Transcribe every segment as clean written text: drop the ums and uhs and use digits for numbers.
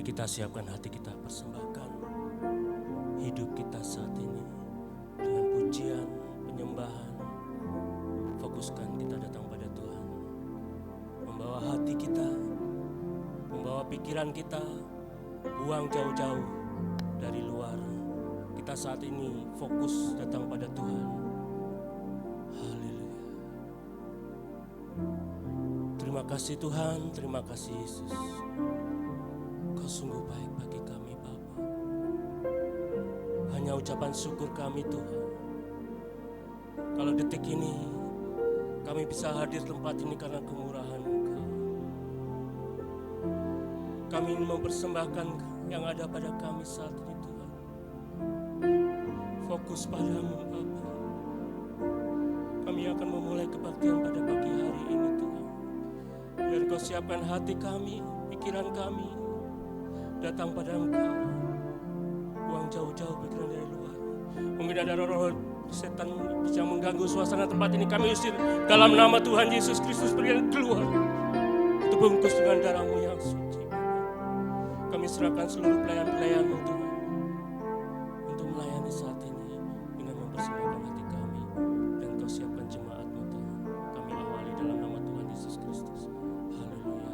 kita siapkan hati kita, persembahkan hidup kita saat ini dengan pujian, penyembahan. Fokuskan kita datang pada Tuhan, membawa hati kita, membawa pikiran kita, buang jauh-jauh dari luar. Kita saat ini fokus datang pada Tuhan. Haleluya. Terima kasih Tuhan, terima kasih Yesus. Kau sungguh baik bagi kami Bapa. Hanya ucapan syukur kami Tuhan. Kalau detik ini kami bisa hadir tempat ini karena kemurahan Engkau. Kami ingin mempersembahkan yang ada pada kami saat ini Tuhan. Fokus padamu Bapa. Kami akan memulai kebaktian pada pagi hari ini Tuhan. Biar Kau siapkan hati kami, pikiran kami datang pada Engkau. Buang jauh-jauh pikiran dari luar. Mungkin ada roh-roh setan bisa mengganggu suasana tempat ini. Kami usir dalam nama Tuhan Yesus Kristus, pergi keluar. Itu bungkus dengan darah-Mu yang suci. Kami serahkan seluruh pelayan-pelayan-Mu Tuhan untuk melayani saat ini dengan mempersembahkan hati kami. Dan Kau siapkan jemaat-Mu Tuhan. Kami awali dalam nama Tuhan Yesus Kristus. Haleluya.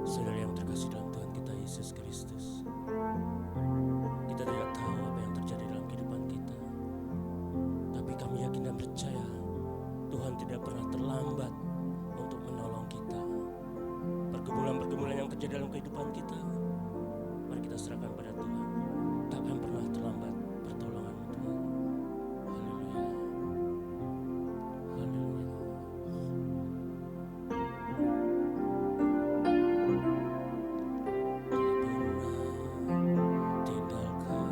Saudara yang terkasih dalam Tuhan kita Yesus Kristus, kita tidak tahu apa yang terjadi dalam kehidupan kita, tapi kami yakin dan percaya Tuhan tidak pernah terlambat untuk menolong kita. Pergumulan-pergumulan yang terjadi dalam kehidupan kita, mari kita serahkan pada Tuhan. Tak akan pernah terlambat pertolongan-Mu Tuhan. Haleluya. Haleluya. Tinggalkan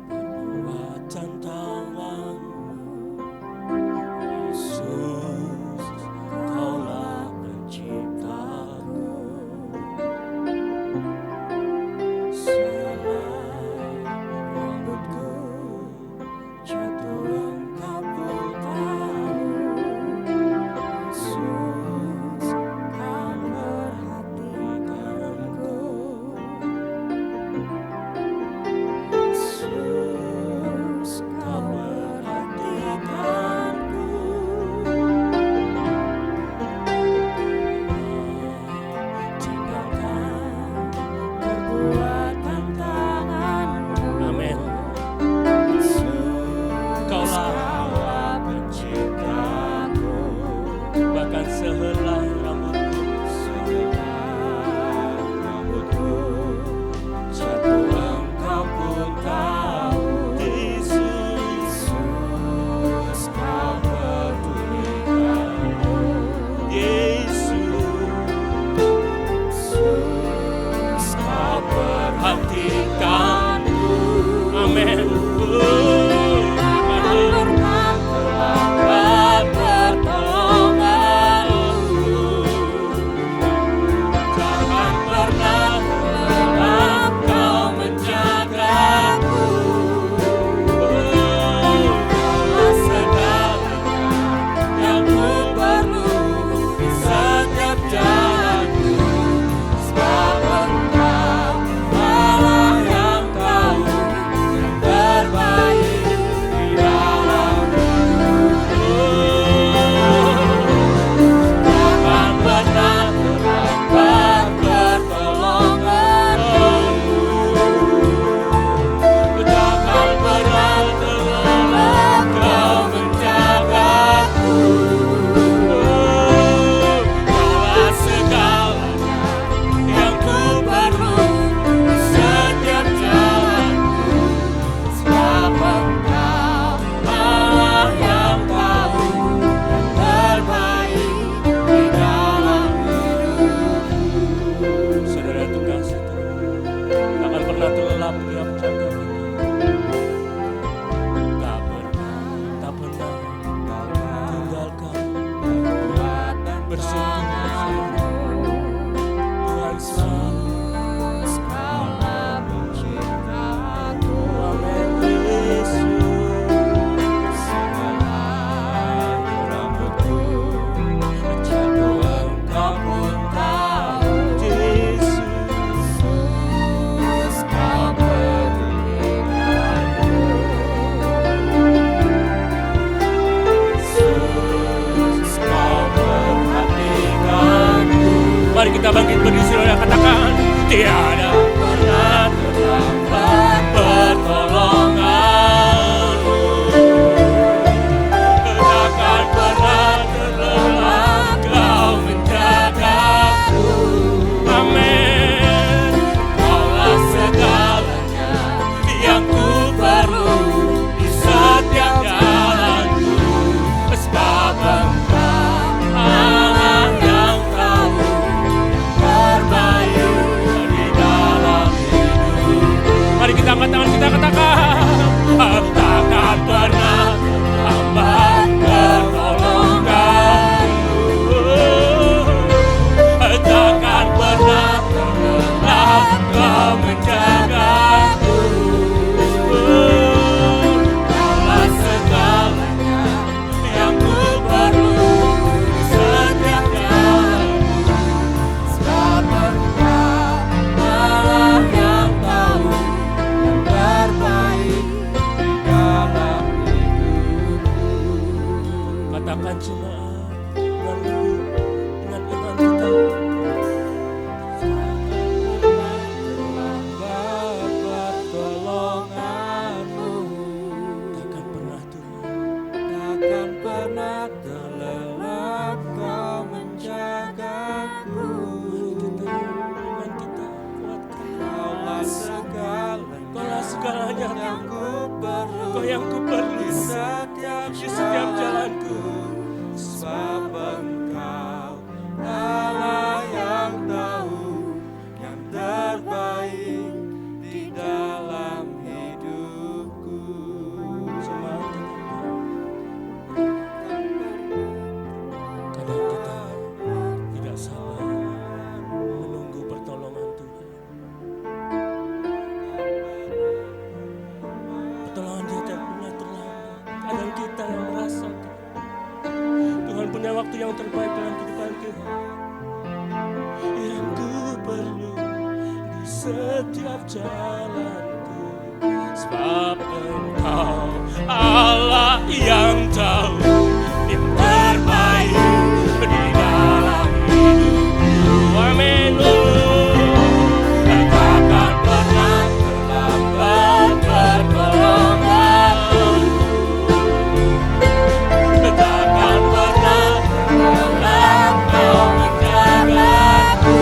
perbuatan tanganmu, Yesus, Kaulah penciptaku. bangkit berdiri, saudara katakan, tiada pernah terlambat pertolonganmu, takkan pernah terlelah Kau menjagaku. Amin. Kaulah segalanya yang ku perlu di setiap jalanku, sebab Engkau Allah yang tahu terbaik di dalam hidup. Mari kita angkat tangan, kita katakan, takkan pernah terlambat pertolonganmu, takkan pernah terlelah Kau menjagaku. Kaulah segalanya yang ku perlu di setiap jalanku, sebab Engkau Allah yang tahu yang terbaik di dalam hidupku. Katakan jemaat dengan lembut, dengan iman kita, pertolonganmu takkan pernah turun, takkan pernah terlelah Kau menjagaku. Iman kita kuatkan. Kaulah segalanya yang ku perlu, Kau yang ku perlu di setiap jalanku, sebab Engkau Allah yang tahu yang terbaik di dalam hidupku. Kadang kita tidak sabar menunggu pertolongan Tuhan. Pertolongan Dia tidak pernah terlambat. Kadang kita yang merasa Tuhan punya waktu yang terbaik dalam kehidupan kita. Yang ku perlu di setiap jalanku, sebab Engkau Allah yang tahu yang terbaik di dalam hidupku. Amin. Takkan pernah terlambat pertolonganmu, takkan pernah terlelah Kau menjagaku.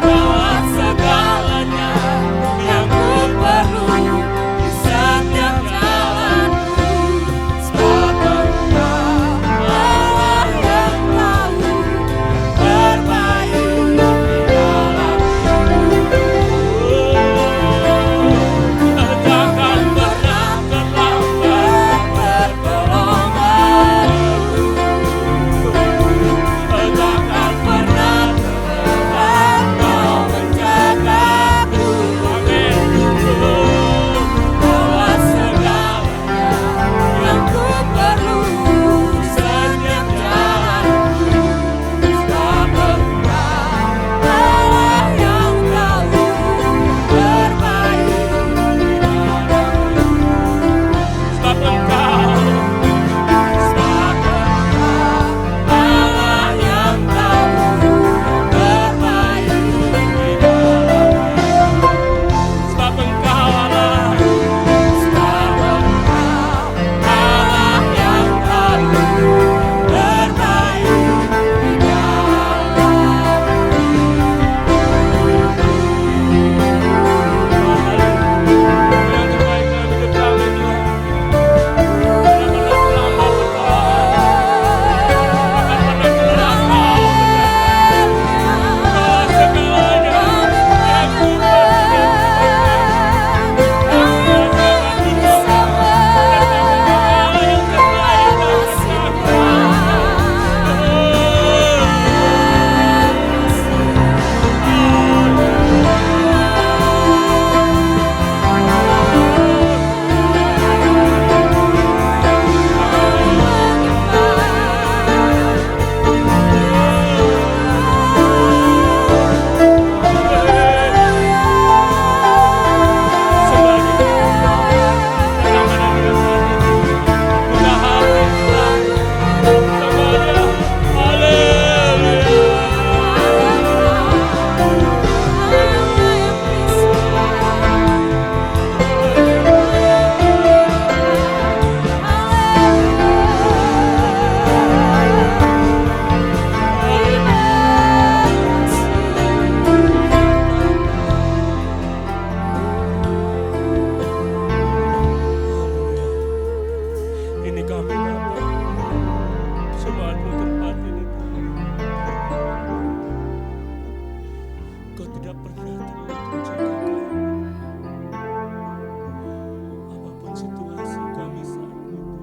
Kaulah segalanya yang ku perlu di setiap jalanku, kami Bapa, Jemaat-Mu tempat ini Tuhan. Kau tidak pernah Tuhan menjaga kami. Apapun situasi kami saat ini Tuhan.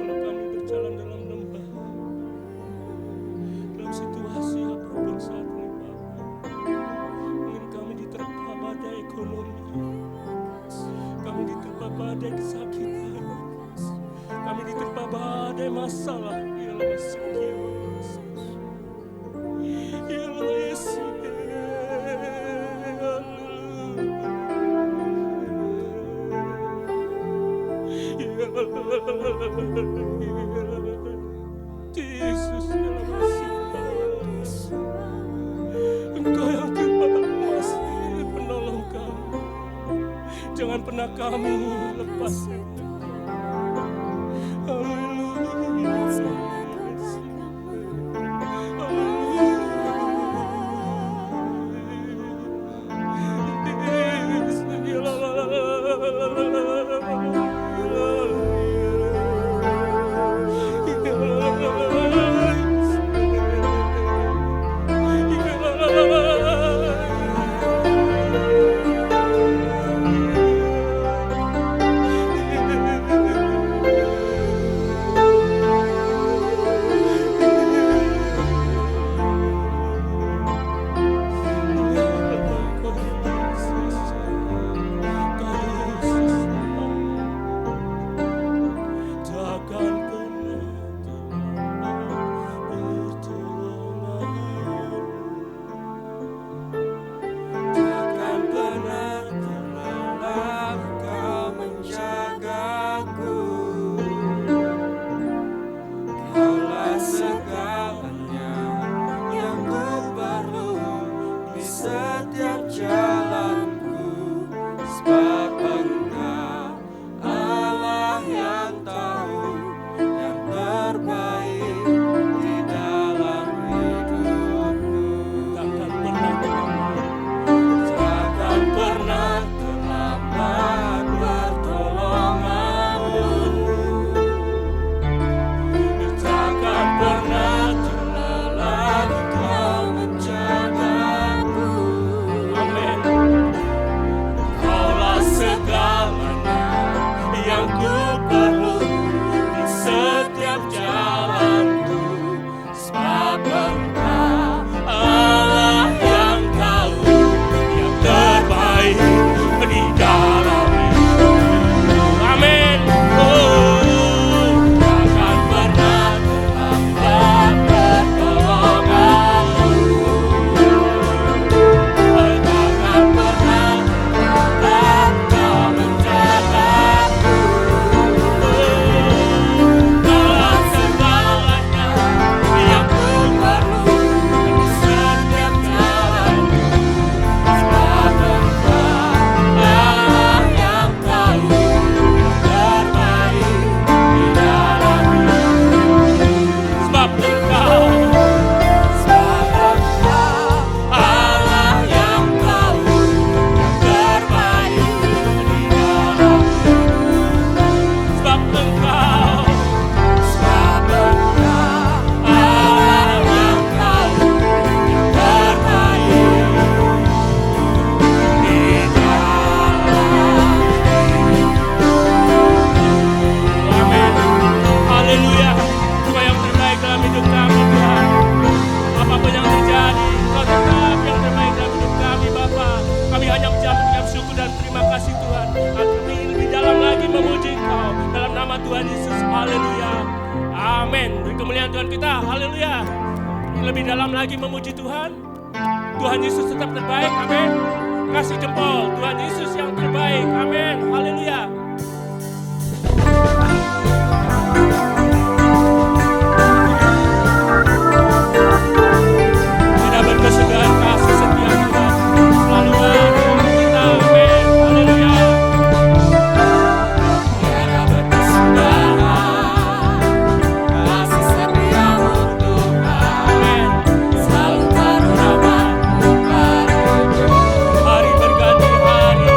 Walau kami berjalan dalam lembah, dalam situasi apapun saat ini Bapa, mungkin kami diterpa badai ekonomi, kami diterpa badai kesakitan, kami diterpa badai masalah. Ialah Yesus, ialah Yesus. Yesus, ialah Yesus. Engkau yang Tuhan masih penolong kami. Jangan pernah kami lepaskan. Lebih dalam lagi memuji Tuhan. Tuhan Yesus tetap terbaik, amin. Kasih jempol, Tuhan Yesus yang terbaik, amin. Haleluya. Tidak berkesudahan kasih setia Tuhan selalu ada kita, amin. Haleluya. Tidak berkesudahan kasih setiamu Tuhan, selalu karuniamu padaku. Hari berganti hari,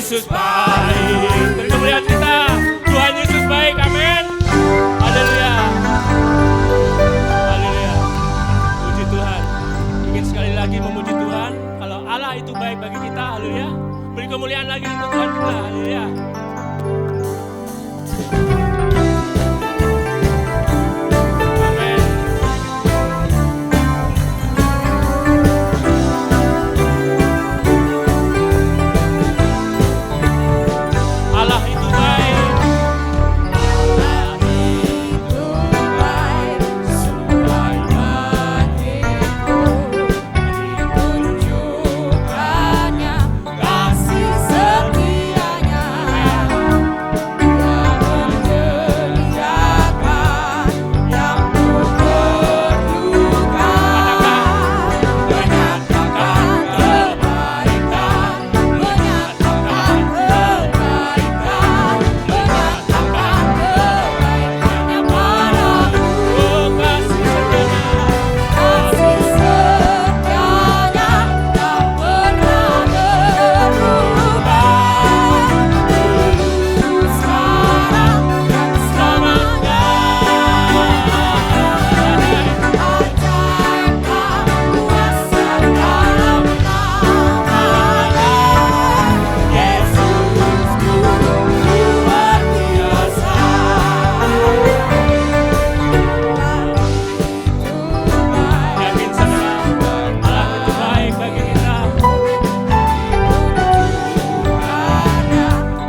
Yesus baik. Beri kemuliaan kita. Tuhan Yesus baik. Amin. Haleluya. Haleluya. Puji Tuhan. Ingin sekali lagi memuji Tuhan. Kalau Allah itu baik bagi kita. Haleluya. Beri kemuliaan lagi untuk Tuhan kita. Haleluya.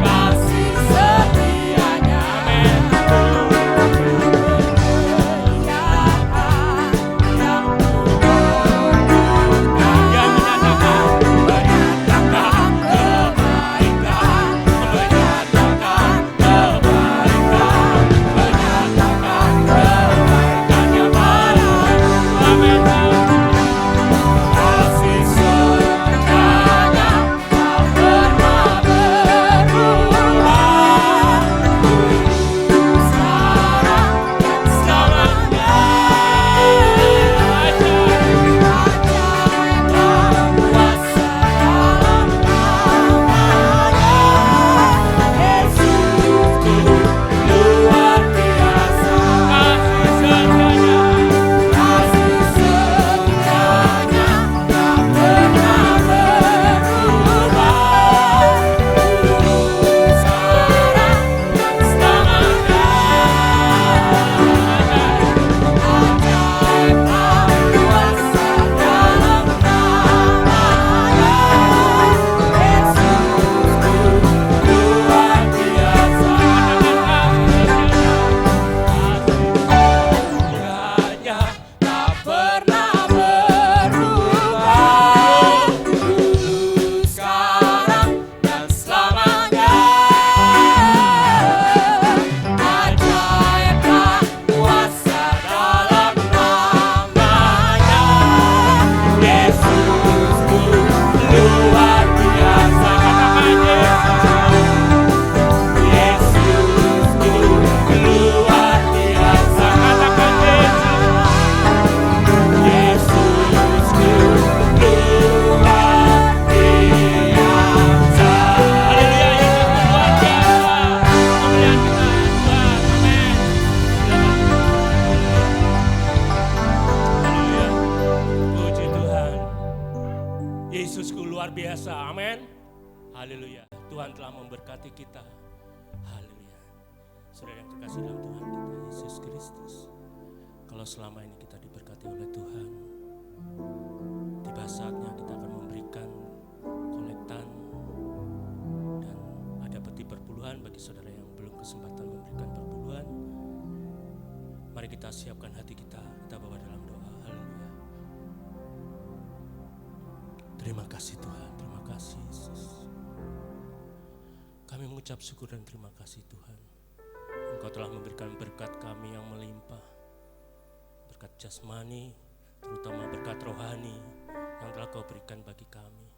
Kasih setianya Haleluya. Tuhan telah memberkati kita. Haleluya. Saudara yang terkasih dalam Tuhan kita Yesus Kristus. Kalau selama ini kita diberkati oleh Tuhan, tiba saatnya kita akan memberikan kolektan, dan ada peti perpuluhan bagi saudara yang belum kesempatan memberikan perpuluhan. Mari kita siapkan hati kita, kita bawa dalam doa. Haleluya. Terima kasih Tuhan, terima kasih Yesus. Kami mengucap syukur dan terima kasih Tuhan. Engkau telah memberikan berkat kami yang melimpah. Berkat jasmani, terutama berkat rohani yang telah Kau berikan bagi kami.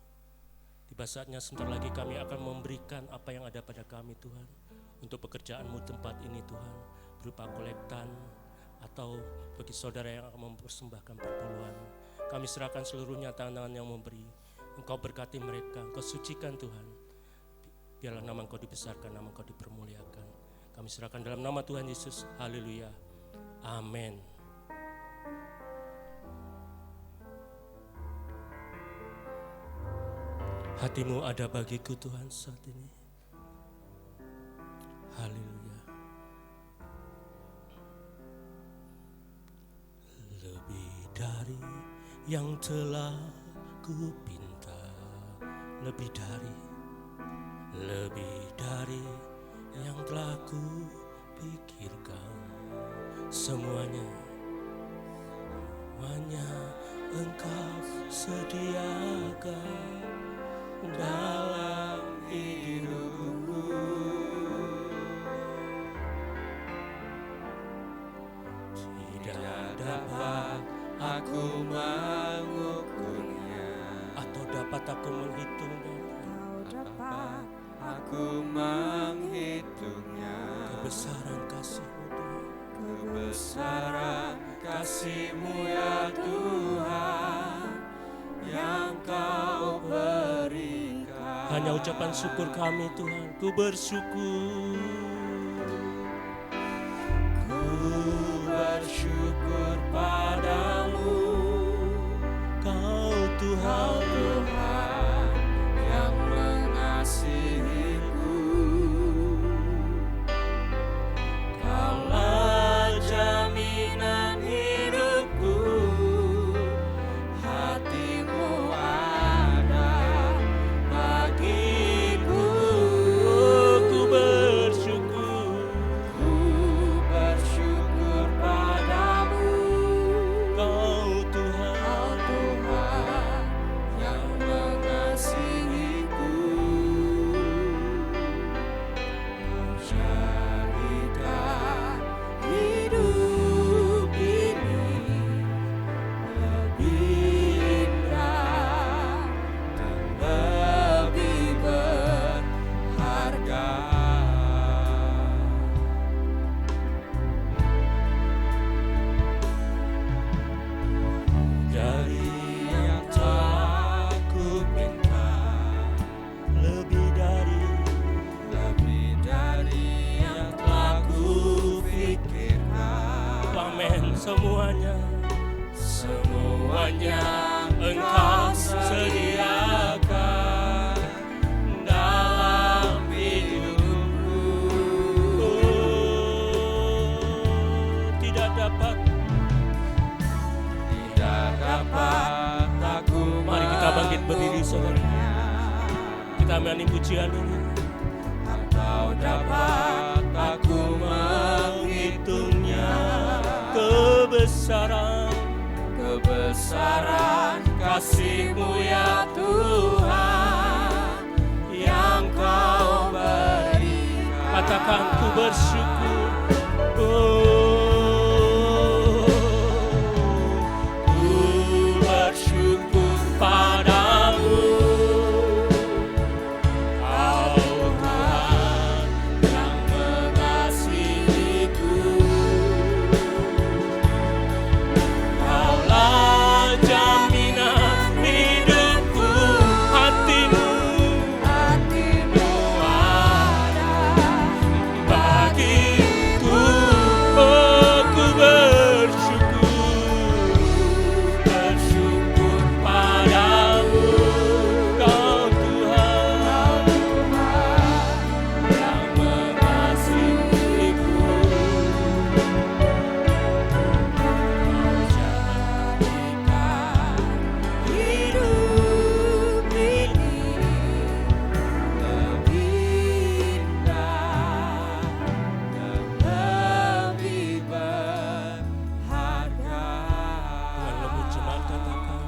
Tiba saatnya sebentar lagi kami akan memberikan apa yang ada pada kami Tuhan. Untuk pekerjaan-Mu tempat ini Tuhan. Berupa kolektan atau bagi saudara yang akan mempersembahkan perpuluhan. Kami serahkan seluruhnya tangan yang memberi. Engkau berkati mereka, Engkau sucikan Tuhan. Biarlah nama Engkau dibesarkan, nama Engkau dipermuliakan. Kami serahkan dalam nama Tuhan Yesus. Haleluya. Amin. Hatimu ada bagiku Tuhan saat ini. Haleluya. Lebih dari yang telah ku pinta, lebih dari yang telah ku pikirkan, semuanya Engkau sediakan dalam hidupku. Tidak dapat aku mengukurnya, atau dapat aku menghitungnya. dapat Aku menghitungnya, Kebesaran kasih-Mu Tuhan. kebesaran kasih-Mu ya Tuhan, yang Kau berikan. Hanya ucapan syukur kami Tuhan. Ku bersyukur. Ku bersyukur padamu, Kau Tuhan, Tuhan yang mengasihiku. Kaulah jaminan hidupku, hati-Mu ada bagiku. ku bersyukur. Ku bersyukur padamu, Kau Tuhan, Tuhan yang mengasihiku. Kau jadikan hidup ini lebih indah dan lebih berharga. Dari yang tak ku minta, lebih dari yang telah ku pikirkan. amin. Semuanya Engkau sediakan dalam hidupku. tidak dapat. Tidak dapat aku Mari kita bangkit berdiri saudara. Kita menyanyi pujian ini. Atau dapat aku menghitungnya, kebesaran kasih-Mu ya Tuhan, yang Kau berikan. Katakan ku bersyukur. Ku bersyukur padamu, Kau Tuhan yang mengasihiku. Kaulah jaminan hidupku, hati-Mu ada bagiku. Ku Bersyukur padamu, Kau Tuhan, yang mengasihiku. Kau jadikan hidup ini lebih indah dan lebih berharga. Tuhan lembut jemaat katakan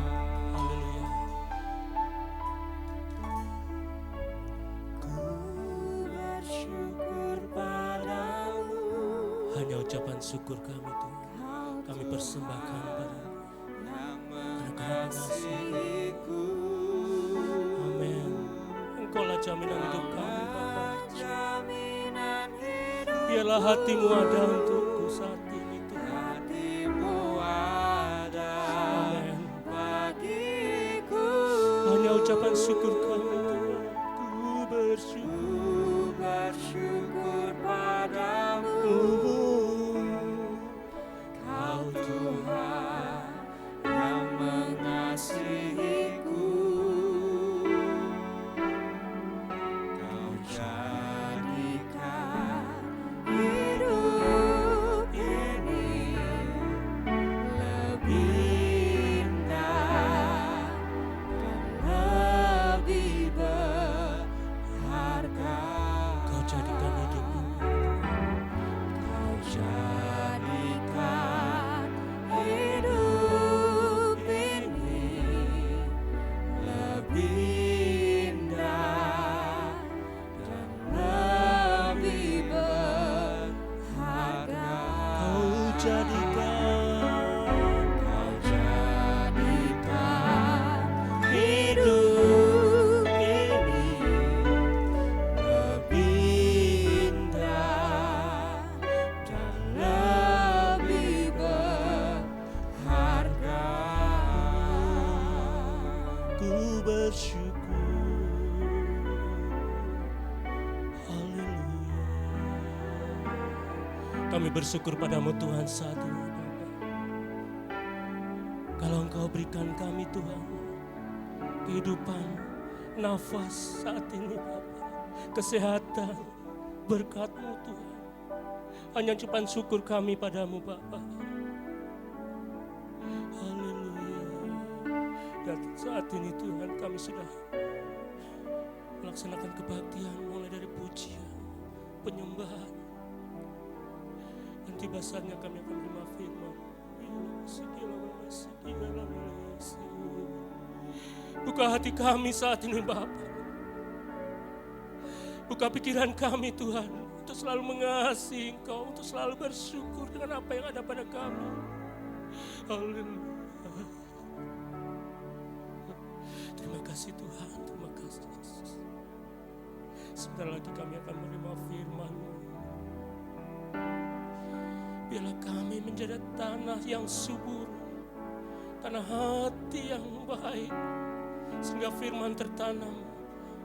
haleluya. Ku bersyukur padamu, Hanya ucapan syukur kami Tuhan. Kami persembahkan padamu. yang mengasihiku. Amin. Engkaulah jaminan hidup kami Bapa. Jaminan hidup, Biarlah hati-Mu ada untukku saat ini Tuhan. hati-Mu ada Amin. bagiku. Hanya ucapan syukur kami Tuhan. Ku bersyukur. Kami bersyukur padamu Tuhan saat ini Bapa. Kalau Engkau berikan kami Tuhan kehidupan, nafas saat ini Bapa, kesehatan, berkat-Mu Tuhan. Hanya ucapan syukur kami padamu Bapa. Haleluya. Dan saat ini Tuhan kami sudah melaksanakan kebaktian mulai dari pujian, penyembahan. Dan tiba saatnya kami akan menerima firman. Buka hati kami saat ini Bapa. Buka pikiran kami Tuhan untuk selalu mengasihi Engkau, untuk selalu bersyukur dengan apa yang ada pada kami. Haleluya. Terima kasih Tuhan, terima kasih Yesus. Sebentar lagi kami akan menerima firman-Mu. Biarlah kami menjadi tanah yang subur, tanah hati yang baik, sehingga firman tertanam,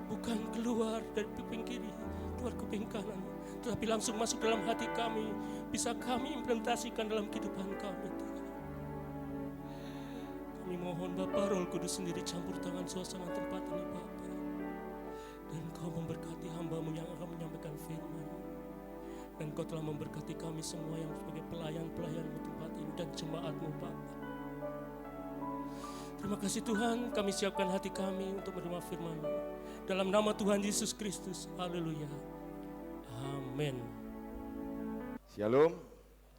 bukan keluar dari kuping kiri, keluar kuping kanan, tetapi langsung masuk dalam hati kami, bisa kami implementasikan dalam kehidupan kami. Kami mohon Bapa, Roh Kudus sendiri campur tangan suasana tempat ini Bapa, dan Kau memberkati hamba-Mu yang akan menyampaikan firman. Dan Kau telah memberkati kami semua yang sebagai pelayan-pelayan-Mu tempat ini dan jemaat-Mu Bapa. Terima kasih Tuhan, kami siapkan hati kami untuk menerima firman-Mu. Dalam nama Tuhan Yesus Kristus, haleluya. Amin. Shalom.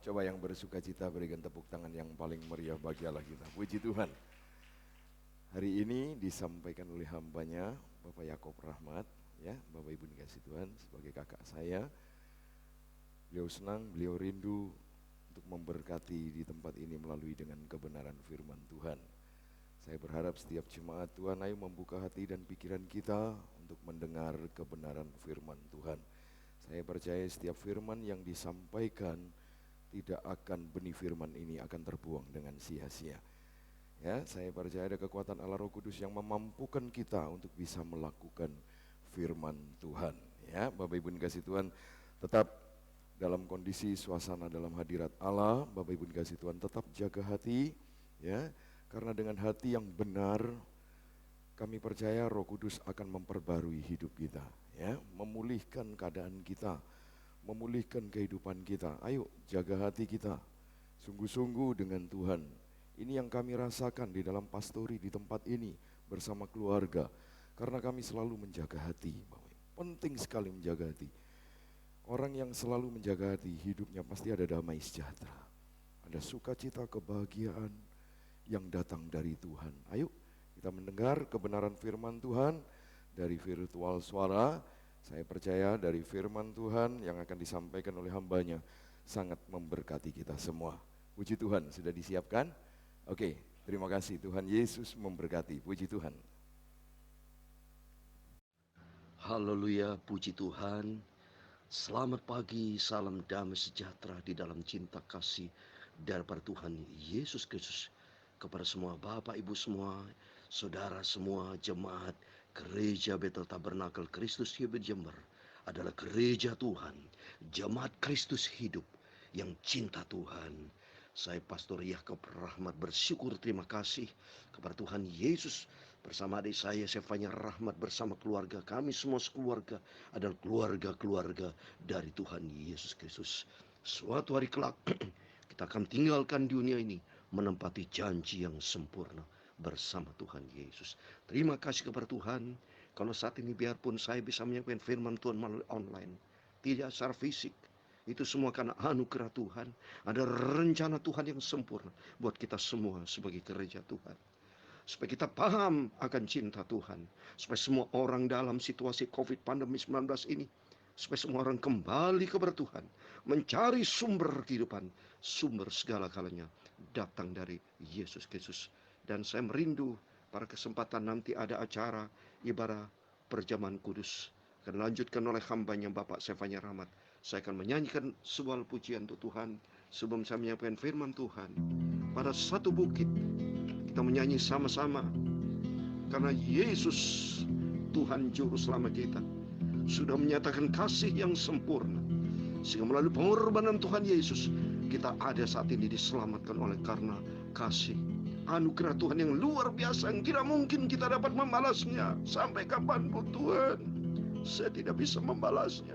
Coba yang bersuka cita berikan tepuk tangan yang paling meriah bagi Allah kita. Puji Tuhan. Hari ini disampaikan oleh hambanya Bapak Yakob Rahmat, ya, Bapak Ibu dikasih Tuhan sebagai kakak saya. Beliau senang, beliau rindu untuk memberkati di tempat ini melalui dengan kebenaran firman Tuhan. Saya berharap setiap jemaat Tuhan ayo membuka hati dan pikiran kita untuk mendengar kebenaran firman Tuhan. Saya percaya setiap firman yang disampaikan tidak akan benih firman ini akan terbuang dengan sia-sia. Ya, saya percaya ada kekuatan Allah Roh Kudus yang memampukan kita untuk bisa melakukan firman Tuhan. Ya, Bapak Ibu dikasih Tuhan, tetap dalam kondisi suasana dalam hadirat Allah. Bapak Ibu dikasih Tuhan, tetap jaga hati, ya, karena dengan hati yang benar kami percaya Roh Kudus akan memperbarui hidup kita, ya, memulihkan keadaan kita, memulihkan kehidupan kita. Ayo jaga hati kita sungguh-sungguh dengan Tuhan. Ini yang kami rasakan di dalam pastori di tempat ini bersama keluarga, karena kami selalu menjaga hati. Penting sekali menjaga hati. Orang yang selalu menjaga hati, hidupnya pasti ada damai sejahtera, ada sukacita, kebahagiaan yang datang dari Tuhan. Ayo kita mendengar kebenaran firman Tuhan dari virtual suara. Saya percaya dari firman Tuhan yang akan disampaikan oleh hambanya sangat memberkati kita semua. Puji Tuhan, sudah disiapkan? Oke, terima kasih, Tuhan Yesus memberkati. Puji Tuhan. Haleluya, puji Tuhan. Selamat pagi, salam damai sejahtera di dalam cinta kasih daripada Tuhan Yesus Kristus. Kepada semua Bapak, Ibu semua, saudara semua, jemaat Gereja Betel Tabernakel Kristus Hidup Jember adalah gereja Tuhan, jemaat Kristus hidup yang cinta Tuhan. Saya Pastor Yakob Rahmat bersyukur, terima kasih kepada Tuhan Yesus bersama adik saya Sefanya Rahmat bersama keluarga kami semua sekeluarga adalah keluarga-keluarga dari Tuhan Yesus Kristus. Suatu hari kelak kita akan tinggalkan dunia ini menempati janji yang sempurna bersama Tuhan Yesus. Terima kasih kepada Tuhan. Kalau saat ini biarpun saya bisa menyampaikan firman Tuhan melalui online, tidak secara fisik, itu semua karena anugerah Tuhan. Ada rencana Tuhan yang sempurna buat kita semua sebagai gereja Tuhan. Supaya kita paham akan cinta Tuhan. Supaya semua orang dalam situasi COVID pandemi 19 ini, supaya semua orang kembali kepada Tuhan, mencari sumber kehidupan, sumber segala-galanya datang dari Yesus Kristus. Dan saya merindu pada kesempatan nanti ada acara ibadah perjamuan kudus. Akan dilanjutkan oleh hambanya Bapak Sefanya Rahmat. Saya akan menyanyikan sebuah pujian untuk Tuhan sebelum saya menyampaikan firman Tuhan. Pada satu bukit kita menyanyi sama-sama. Karena Yesus Tuhan Juru Selamat kita sudah menyatakan kasih yang sempurna. Sehingga melalui pengorbanan Tuhan Yesus, kita ada saat ini diselamatkan oleh karena kasih anugerah Tuhan yang luar biasa, yang tidak mungkin kita dapat membalasnya. Sampai kapanpun Tuhan, saya tidak bisa membalasnya.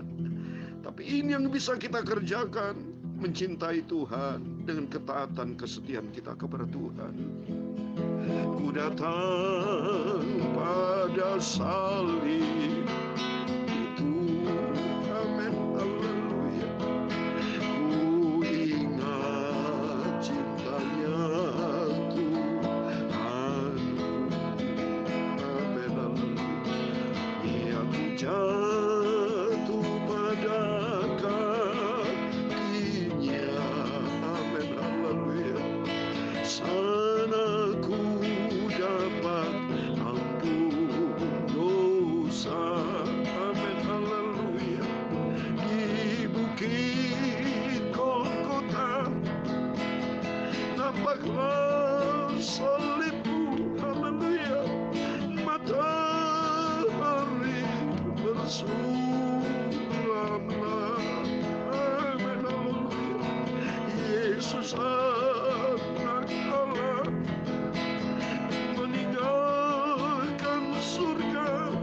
Tapi ini yang bisa kita kerjakan, mencintai Tuhan dengan ketaatan kesetiaan kita kepada Tuhan. Ku datang pada salib itu, amin, haleluya. Ku ingat cintanya Tuhan, amin, haleluya. Aku jatuh pada kakinya, amin, haleluya. Sana ku dapat ampun dosa, amin, haleluya. Di bukit Golgota nampaklah salibmu, haleluya. Matahari bersulamlah, amin, haleluya. Yesus anak Allah meninggalkan surga,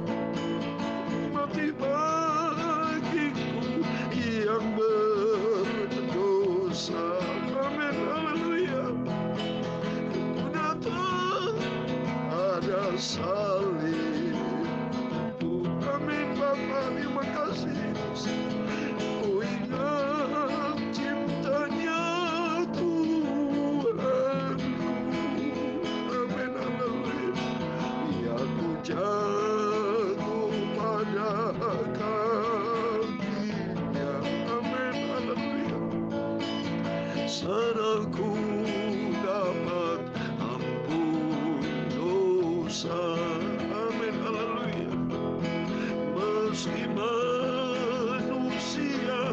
mati bagiku yang berdosa, amin, haleluya. Ku datang ada salib, amin, Bapa, terima kasih. Ku ingat cintanya Tuhan, amin, haleluya. Ya, ku jatuh pada kakinya, amin, haleluya. Sana ku dapat ampun dosa, amin, haleluya. Meski manusia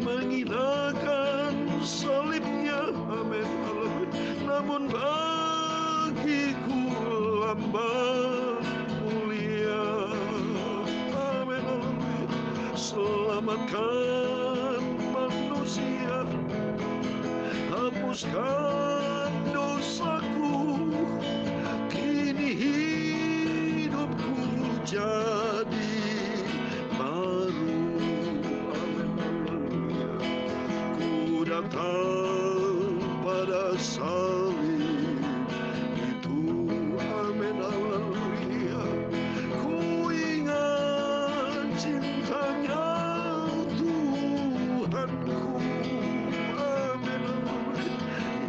menghinakan salibnya, amin, haleluya. Namun bagiku lambang mulia, amin, haleluya. Selamatkan manusia, hapuskan dosaku, kini hidupku jadi baru, amin, haleluya. Ku datang pada salib itu, amin, haleluya. Ku ingat cintanya Tuhanku, amin, haleluya.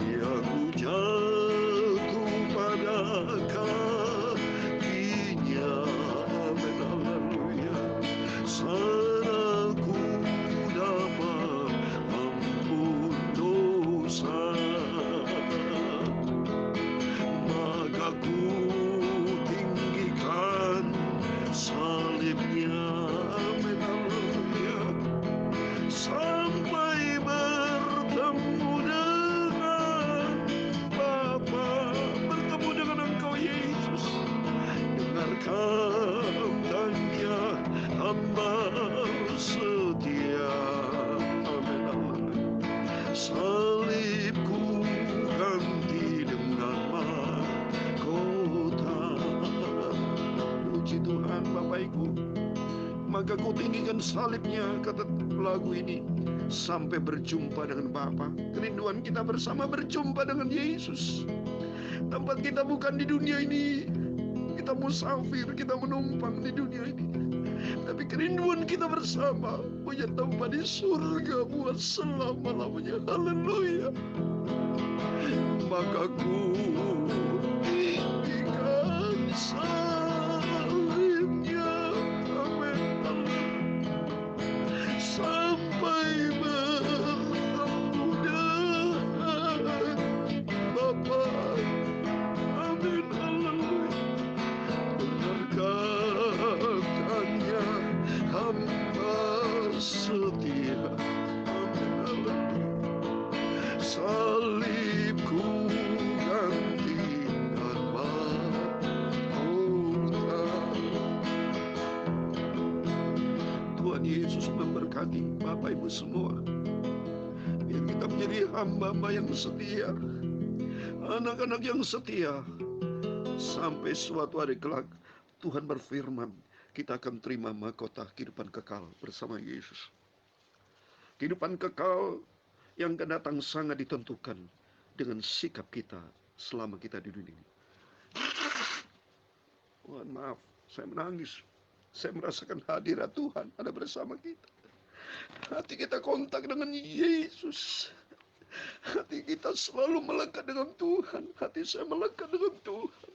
Ya, ku jatuh pada kakinya, amin, haleluya. Sana ku dapat ampun dosa, maka ku tinggikan salibnya, amin, haleluya. Sampai bertemu dengan Bapa, bertemu dengan Engkau Yesus. Dengarkan tanya hamba setia, amin, haleluya. Salibku ganti dengan mahkota. Puji Tuhan, Bapak Ibu. Maka kau tinggikan salibnya, kata lagu ini, sampai berjumpa dengan Bapa. Kerinduan kita bersama berjumpa dengan Yesus. Tempat kita bukan di dunia ini. Kita musafir, kita menumpang di dunia ini. Tapi kerinduan kita bersama punya tempat di surga buat selama-lamanya. Haleluya. Maka ku tinggikan salibnya, amin, haleluya. Sampai bertemu dengan Bapa, amin, haleluya. Dengarkannya hamba setia, amin, haleluya. Salibku ganti dengan mahkota. Bapak Ibu semua. Biar kita menjadi hamba-hamba yang setia, anak-anak yang setia, sampai suatu hari kelak Tuhan berfirman, kita akan terima mahkota kehidupan kekal bersama Yesus. Kehidupan kekal yang akan datang sangat ditentukan dengan sikap kita selama kita di dunia ini. Mohon maaf, saya menangis. Saya merasakan hadirat Tuhan ada bersama kita. Hati kita kontak dengan Yesus. Hati kita selalu melekat dengan Tuhan. Hati saya melekat dengan Tuhan.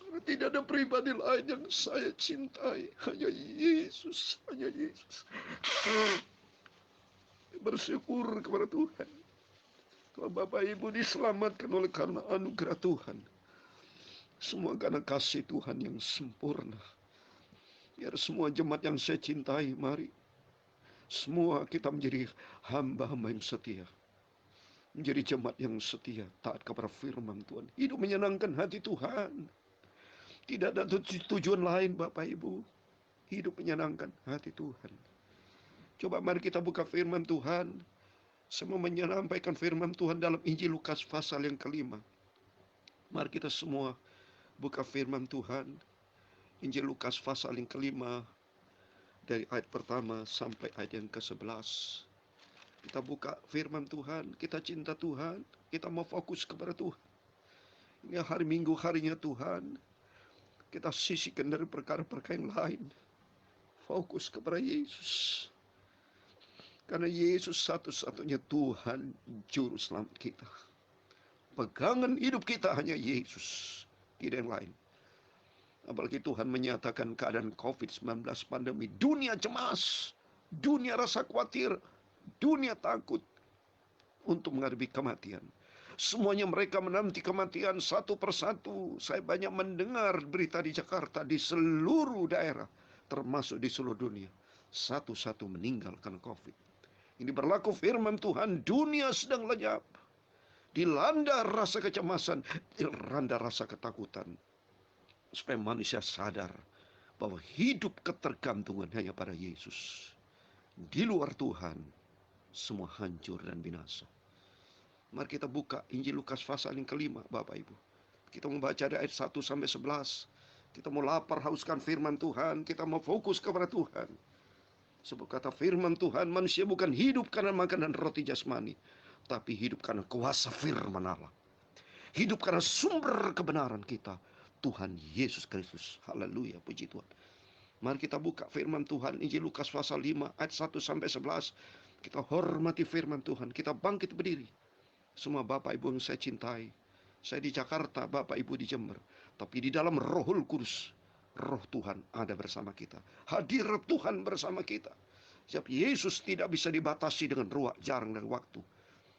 Karena tidak ada pribadi lain yang saya cintai. Hanya Yesus. Hanya Yesus. Bersyukur kepada Tuhan. Kalau Bapak Ibu diselamatkan oleh karena anugerah Tuhan. Semua karena kasih Tuhan yang sempurna. Biar semua jemaat yang saya cintai, mari. Semua kita menjadi hamba-hamba yang setia. Menjadi jemaat yang setia, taat kepada firman Tuhan. Hidup menyenangkan hati Tuhan. Tidak ada tujuan lain Bapak Ibu. Hidup menyenangkan hati Tuhan. Coba mari kita buka firman Tuhan. Saya mau menyampaikan firman Tuhan dalam Injil Lukas pasal yang ke-5. Mari kita semua buka firman Tuhan. Injil Lukas pasal yang ke-5. Dari ayat pertama sampai ayat yang ke-11. Kita buka firman Tuhan. Kita cinta Tuhan. Kita mau fokus kepada Tuhan. Ini hari Minggu, harinya Tuhan. Kita sisihkan dari perkara-perkara yang lain. Fokus kepada Yesus. Karena Yesus satu-satunya Tuhan juru selamat kita. Pegangan hidup kita hanya Yesus. Tidak yang lain. Apalagi Tuhan menyatakan keadaan COVID-19 pandemi. Dunia cemas. Dunia rasa khawatir. Dunia takut. Untuk menghadapi kematian. Semuanya mereka menanti kematian satu persatu. Saya banyak mendengar berita di Jakarta. Di seluruh daerah. Termasuk di seluruh dunia. Satu-satu meninggal karena COVID. Ini berlaku firman Tuhan. Dunia sedang lenyap. Dilanda rasa kecemasan. Dilanda rasa ketakutan. Supaya manusia sadar bahwa hidup ketergantungan hanya pada Yesus. Di luar Tuhan, semua hancur dan binasa. Mari kita buka Injil Lukas pasal yang ke-5, Bapak Ibu. Kita membaca dari ayat 1 sampai 11. Kita mau lapar hauskan firman Tuhan. Kita mau fokus kepada Tuhan. Sebab kata firman Tuhan, manusia bukan hidup karena makanan roti jasmani, tapi hidup karena kuasa firman Allah. Hidup karena sumber kebenaran kita, Tuhan Yesus Kristus. Haleluya, puji Tuhan. Mari kita buka firman Tuhan, Injil Lukas pasal 5 ayat 1 sampai 11. Kita hormati firman Tuhan, kita bangkit berdiri. Semua Bapak Ibu yang saya cintai. Saya di Jakarta, Bapak Ibu di Jember. Tapi di dalam Rohul Kudus, Roh Tuhan ada bersama kita. Hadirat Tuhan bersama kita. Sebab Yesus tidak bisa dibatasi dengan ruang, jarak dan waktu.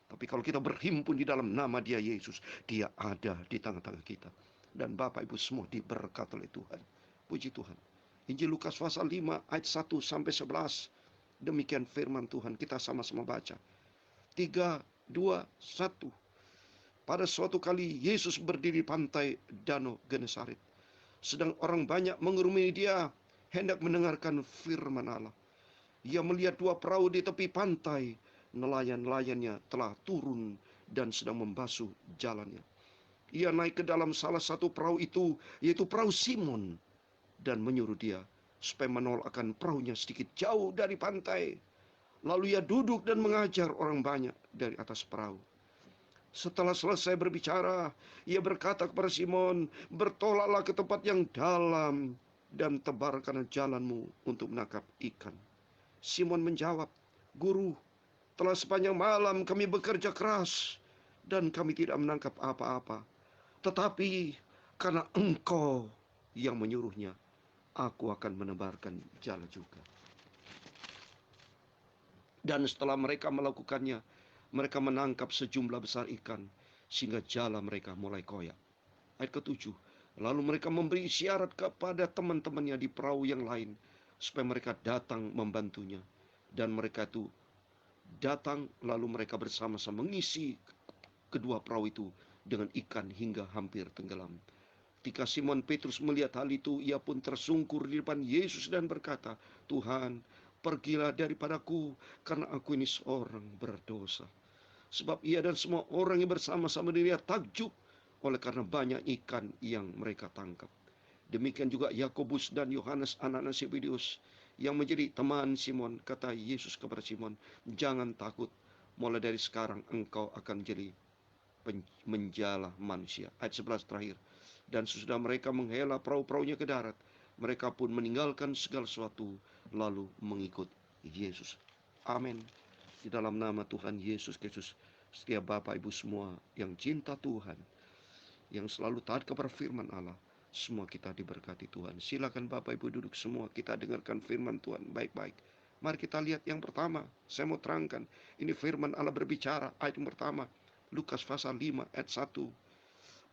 Tapi kalau kita berhimpun di dalam nama Dia Yesus, Dia ada di tengah-tengah kita. Dan Bapak Ibu semua diberkati oleh Tuhan. Puji Tuhan. Injil Lukas pasal 5 ayat 1 sampai 11. Demikian firman Tuhan. Kita sama-sama baca. 3, 2, 1. Pada suatu kali Yesus berdiri di pantai Danau Genesaret. Sedang orang banyak mengerumuni Dia, hendak mendengarkan firman Allah. Ia melihat 2 perahu di tepi pantai. Nelayan-nelayannya telah turun dan sedang membasuh jalannya. Ia naik ke dalam salah satu perahu itu, yaitu perahu Simon, dan menyuruh dia supaya menolakkan perahunya sedikit jauh dari pantai. Lalu ia duduk dan mengajar orang banyak dari atas perahu. Setelah selesai berbicara, ia berkata kepada Simon, bertolaklah ke tempat yang dalam dan tebarkan jalanmu untuk menangkap ikan. Simon menjawab, Guru, telah sepanjang malam kami bekerja keras dan kami tidak menangkap apa-apa. Tetapi karena Engkau yang menyuruhnya, aku akan menebarkan jala juga. Dan setelah mereka melakukannya, mereka menangkap sejumlah besar ikan, sehingga jala mereka mulai koyak. Ayat ke-7. Lalu mereka memberi isyarat kepada teman-temannya di perahu yang lain, supaya mereka datang membantunya. Dan mereka itu datang, lalu mereka bersama-sama mengisi kedua perahu itu dengan ikan hingga hampir tenggelam. Ketika Simon Petrus melihat hal itu, ia pun tersungkur di depan Yesus dan berkata, Tuhan, pergilah daripadaku, karena aku ini seorang berdosa. Sebab ia dan semua orang yang bersama-sama dia takjub oleh karena banyak ikan yang mereka tangkap. Demikian juga Yakobus dan Yohanes anak-anak Zebedeus yang menjadi teman Simon. Kata Yesus kepada Simon, jangan takut, mulai dari sekarang engkau akan jadi menjala manusia. Ayat 11 terakhir. Dan sesudah mereka menghela perahu-perahunya ke darat, mereka pun meninggalkan segala sesuatu lalu mengikut Yesus. Amin. Di dalam nama Tuhan Yesus Kristus, setiap Bapak Ibu semua yang cinta Tuhan, yang selalu taat kepada firman Allah, semua kita diberkati Tuhan. Silakan Bapak Ibu duduk semua, kita dengarkan firman Tuhan baik-baik. Mari kita lihat yang pertama, saya mau terangkan. Ini firman Allah berbicara, ayat yang pertama, Lukas pasal 5 ayat 1.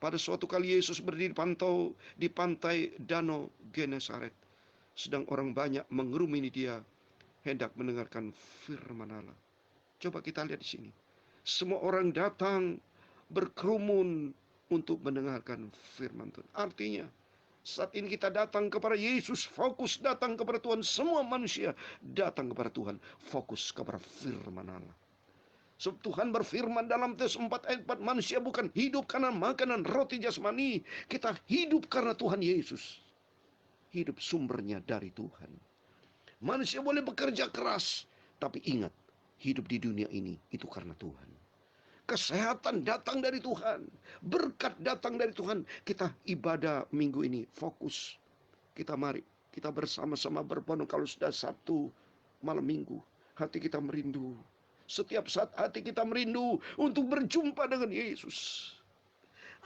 Pada suatu kali Yesus berdiri di pantai Danau Genesaret. Sedang orang banyak mengerumuni dia, hendak mendengarkan firman Allah. Coba kita lihat di sini. Semua orang datang berkerumun untuk mendengarkan firman Tuhan. Artinya, saat ini kita datang kepada Yesus, fokus datang kepada Tuhan. Semua manusia datang kepada Tuhan, fokus kepada firman Allah. Sebab Tuhan berfirman dalam Matius 4 ayat 4, manusia bukan hidup karena makanan roti jasmani. Kita hidup karena Tuhan Yesus. Hidup sumbernya dari Tuhan. Manusia boleh bekerja keras, tapi ingat, hidup di dunia ini itu karena Tuhan. Kesehatan datang dari Tuhan, berkat datang dari Tuhan. Kita ibadah minggu ini fokus. Mari kita bersama-sama berbondong. Kalau sudah Sabtu malam minggu, hati kita merindu. Setiap saat hati kita merindu untuk berjumpa dengan Yesus.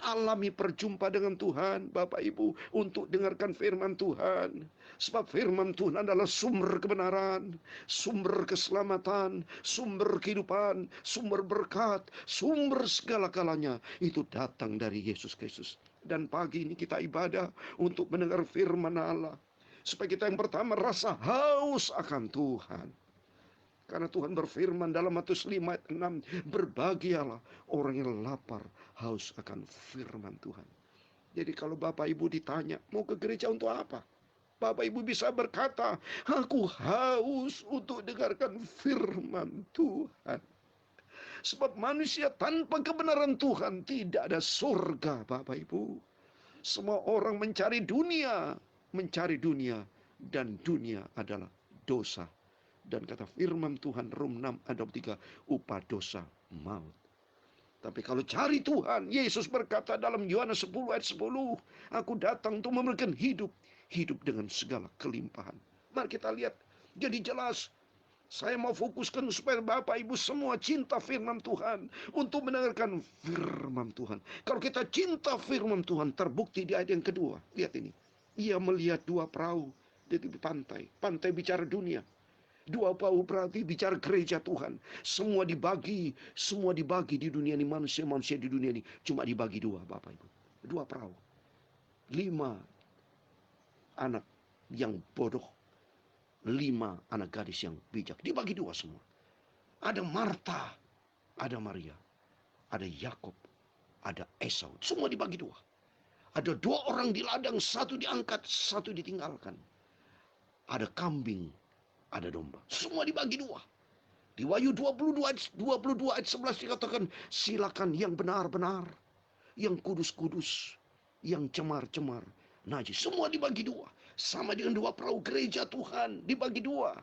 Alami perjumpaan dengan Tuhan, Bapak Ibu, untuk dengarkan firman Tuhan. Sebab firman Tuhan adalah sumber kebenaran, sumber keselamatan, sumber kehidupan, sumber berkat, sumber segala-galanya. Itu datang dari Yesus Kristus. Dan pagi ini kita ibadah untuk mendengar firman Allah. Supaya kita yang pertama rasa haus akan Tuhan. Karena Tuhan berfirman dalam Matius 5 ayat 6, berbahagialah orang yang lapar haus akan firman Tuhan. Jadi kalau Bapak Ibu ditanya, mau ke gereja untuk apa? Bapak Ibu bisa berkata, aku haus untuk dengarkan firman Tuhan. Sebab manusia tanpa kebenaran Tuhan tidak ada surga, Bapak Ibu. Semua orang mencari dunia, dan dunia adalah dosa. Dan kata firman Tuhan Rom 6 ayat 23, upah dosa maut. Tapi kalau cari Tuhan, Yesus berkata dalam Yohanes 10 ayat 10, aku datang untuk memberikan hidup dengan segala kelimpahan. Mari kita lihat, jadi jelas. Saya mau fokuskan supaya Bapak Ibu semua cinta firman Tuhan, untuk mendengarkan firman Tuhan. Kalau kita cinta firman Tuhan, terbukti di ayat yang kedua. Lihat ini, ia melihat dua perahu di tepi pantai. Pantai bicara dunia. Dua perahu berarti bicara gereja Tuhan. Semua dibagi di dunia ini. Manusia di dunia ini cuma dibagi dua, Bapak Ibu. Dua perahu. 5 anak yang bodoh, 5 anak gadis yang bijak. Dibagi dua semua. Ada Marta, ada Maria, ada Yakub, ada Esau. Semua dibagi dua. Ada 2 orang di ladang, 1 diangkat, 1 ditinggalkan. Ada kambing, ada domba. Semua dibagi dua. Di Wahyu 22 ayat 11 dikatakan, silakan yang benar-benar, yang kudus-kudus, yang cemar-cemar, najis. Semua dibagi dua. Sama dengan 2 perahu gereja Tuhan, dibagi dua.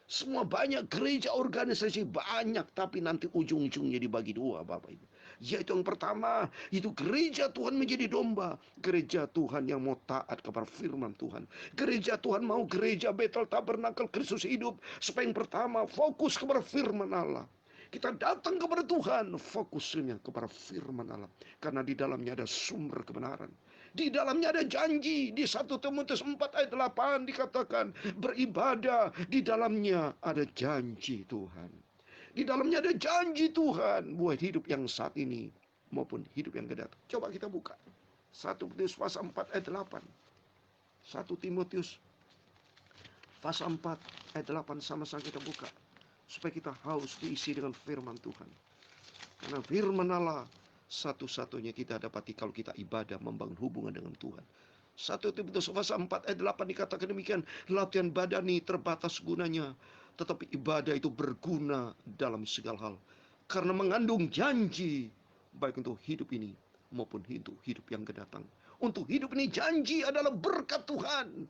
Semua banyak gereja organisasi banyak, tapi nanti ujung-ujungnya dibagi dua, Bapak Ibu. Yaitu yang pertama, itu gereja Tuhan menjadi domba. Gereja Tuhan yang mau taat kepada firman Tuhan. Gereja Tuhan mau gereja Betel Tabernakel Kristus hidup. Supaya yang pertama, fokus kepada firman Allah. Kita datang kepada Tuhan, fokusnya kepada firman Allah. Karena di dalamnya ada sumber kebenaran. Di dalamnya ada janji. Di 1 Timotius 4 ayat 8 dikatakan, beribadah, di dalamnya ada janji Tuhan. Di dalamnya ada janji Tuhan buat hidup yang saat ini maupun hidup yang akan datang. Coba kita buka 1 Timotius pasal 4 ayat 8. 1 Timotius pasal 4 ayat 8, sama-sama kita buka supaya kita haus diisi dengan firman Tuhan. Karena firman Allah satu-satunya kita dapati kalau kita ibadah, membangun hubungan dengan Tuhan. 1 Timotius pasal 4 ayat 8 dikatakan demikian, latihan badani terbatas gunanya Tetapi ibadah itu berguna dalam segala hal. Karena mengandung janji. Baik untuk hidup ini maupun untuk hidup yang kedatang. Untuk hidup ini janji adalah berkat Tuhan.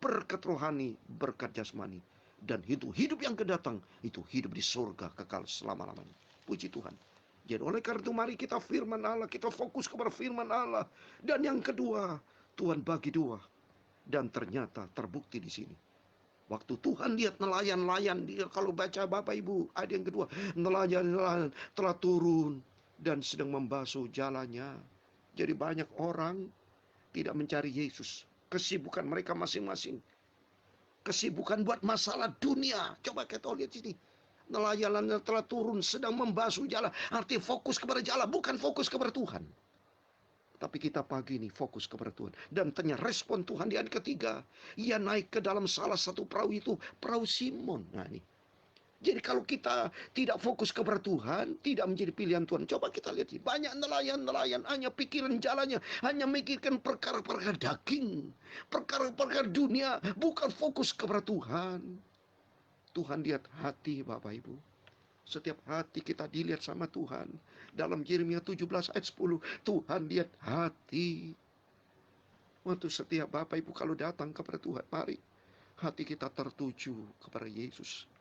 Berkat rohani, berkat jasmani. Dan hidup yang kedatang itu hidup di surga kekal selama-lamanya. Puji Tuhan. Jadi oleh karena itu mari kita firman Allah. Kita fokus kepada firman Allah. Dan yang kedua, Tuhan bagi dua. Dan ternyata terbukti di sini. Waktu Tuhan lihat nelayan-nelayan, dia kalau baca Bapak Ibu, ada yang kedua, nelayan-nelayan telah turun dan sedang membasuh jalannya. Jadi banyak orang tidak mencari Yesus. Kesibukan mereka masing-masing. Kesibukan buat masalah dunia. Coba kita lihat sini. Nelayan telah turun sedang membasuh jalan. Artinya fokus kepada jalan, bukan fokus kepada Tuhan. Tapi kita pagi ini fokus kepada Tuhan. Dan ternyata respon Tuhan di ayat ketiga. Ia naik ke dalam salah satu perahu itu. Perahu Simon. Nah ini. Jadi kalau kita tidak fokus kepada Tuhan. Tidak menjadi pilihan Tuhan. Coba kita lihat. Banyak nelayan-nelayan. Hanya pikiran jalannya. Hanya mikirkan perkara-perkara daging. Perkara-perkara dunia. Bukan fokus kepada Tuhan. Tuhan lihat hati Bapak Ibu. Setiap hati kita dilihat sama Tuhan. Dalam Yeremia 17 ayat 10. Tuhan lihat hati. Waktu setiap Bapak Ibu kalau datang kepada Tuhan. Mari. Hati kita tertuju kepada Yesus.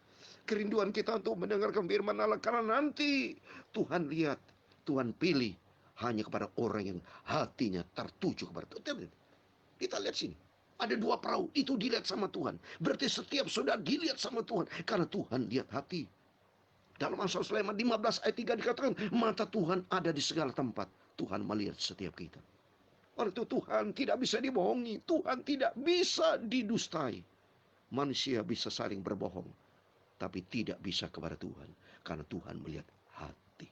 Kerinduan kita untuk mendengarkan firman Allah. Karena nanti Tuhan lihat. Tuhan pilih. Hanya kepada orang yang hatinya tertuju kepada Tuhan. Kita lihat sini. Ada dua perahu. Itu dilihat sama Tuhan. Berarti setiap saudara dilihat sama Tuhan. Karena Tuhan lihat hati. Dalam Amsal Sulaiman 15 ayat 3 dikatakan, mata Tuhan ada di segala tempat. Tuhan melihat setiap kita. Oleh itu Tuhan tidak bisa dibohongi. Tuhan tidak bisa didustai. Manusia bisa saling berbohong. Tapi tidak bisa kepada Tuhan. Karena Tuhan melihat hati.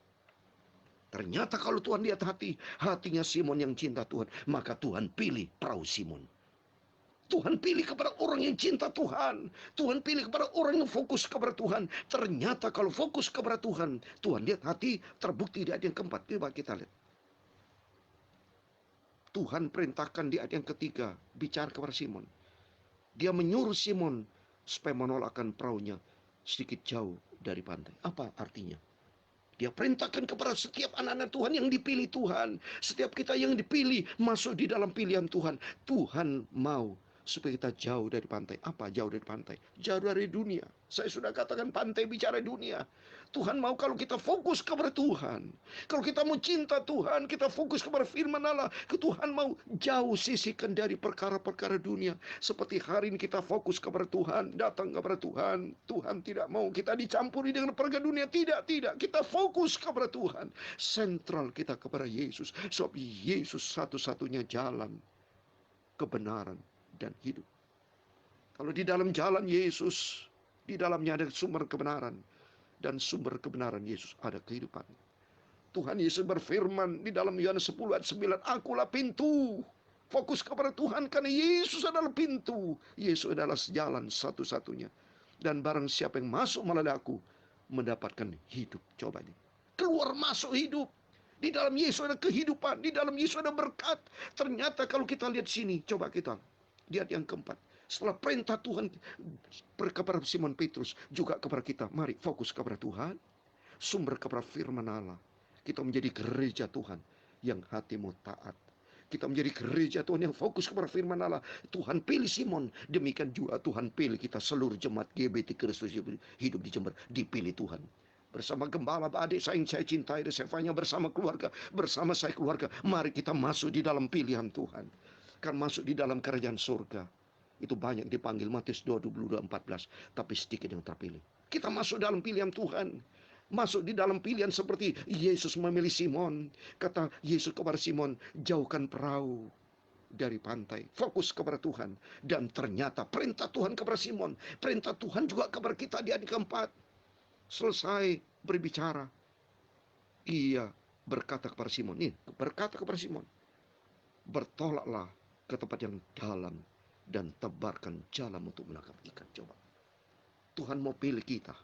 Ternyata kalau Tuhan lihat hati. Hatinya Simon yang cinta Tuhan. Maka Tuhan pilih perahu Simon. Tuhan pilih kepada orang yang cinta Tuhan. Tuhan pilih kepada orang yang fokus kepada Tuhan. Ternyata kalau fokus kepada Tuhan. Tuhan lihat hati terbukti di ayat yang keempat. Coba kita lihat. Tuhan perintahkan di ayat yang ketiga. Bicara kepada Simon. Dia menyuruh Simon. Supaya menolakkan perahunya. Sedikit jauh dari pantai. Apa artinya? Dia perintahkan kepada setiap anak-anak Tuhan yang dipilih Tuhan. Setiap kita yang dipilih masuk di dalam pilihan Tuhan. Tuhan mau supaya kita jauh dari pantai. Apa jauh dari pantai? Jauh dari dunia. Saya sudah katakan pantai bicara dunia. Tuhan mau kalau kita fokus kepada Tuhan. Kalau kita mau cinta Tuhan, kita fokus kepada firman Allah. Tuhan mau jauh sisihkan dari perkara-perkara dunia. Seperti hari ini kita fokus kepada Tuhan, datang kepada Tuhan. Tuhan tidak mau kita dicampuri dengan perkara dunia. Tidak. Kita fokus kepada Tuhan. Sentral kita kepada Yesus. Sebab Yesus satu-satunya jalan kebenaran dan hidup. Kalau di dalam jalan Yesus, di dalamnya ada sumber kebenaran. Dan sumber kebenaran Yesus ada kehidupan. Tuhan Yesus berfirman di dalam Yohanes 10 ayat 9. Akulah pintu. Fokus kepada Tuhan karena Yesus adalah pintu. Yesus adalah jalan satu-satunya. Dan barang siapa yang masuk melalui aku, mendapatkan hidup. Coba ini. Keluar masuk hidup. Di dalam Yesus ada kehidupan. Di dalam Yesus ada berkat. Ternyata kalau kita lihat sini. Coba kita lihat yang keempat. Setelah perintah Tuhan kepada Simon Petrus, juga kepada kita. Mari fokus kepada Tuhan. Sumber kepada firman Allah. Kita menjadi gereja Tuhan yang hatimu taat. Kita menjadi gereja Tuhan yang fokus kepada firman Allah. Tuhan pilih Simon. Demikian juga Tuhan pilih kita seluruh jemaat GBT Kristus hidup di Jember. Dipilih Tuhan. Bersama gembala adik saya yang saya cintai. Desevanya bersama keluarga. Bersama saya keluarga. Mari kita masuk di dalam pilihan Tuhan. Kan masuk di dalam kerajaan surga. Itu banyak dipanggil Matius 22:14. Tapi sedikit yang terpilih. Kita masuk dalam pilihan Tuhan. Masuk di dalam pilihan seperti Yesus memilih Simon. Kata Yesus kepada Simon, jauhkan perahu dari pantai. Fokus kepada Tuhan. Dan ternyata perintah Tuhan kepada Simon. Perintah Tuhan juga kepada kita di ayat keempat. Selesai berbicara. Ia berkata kepada Simon. Ini berkata kepada Simon. Bertolaklah ke tempat yang dalam. Dan tebarkan jalan untuk menangkap ikan. Coba. Tuhan mau pilih kita.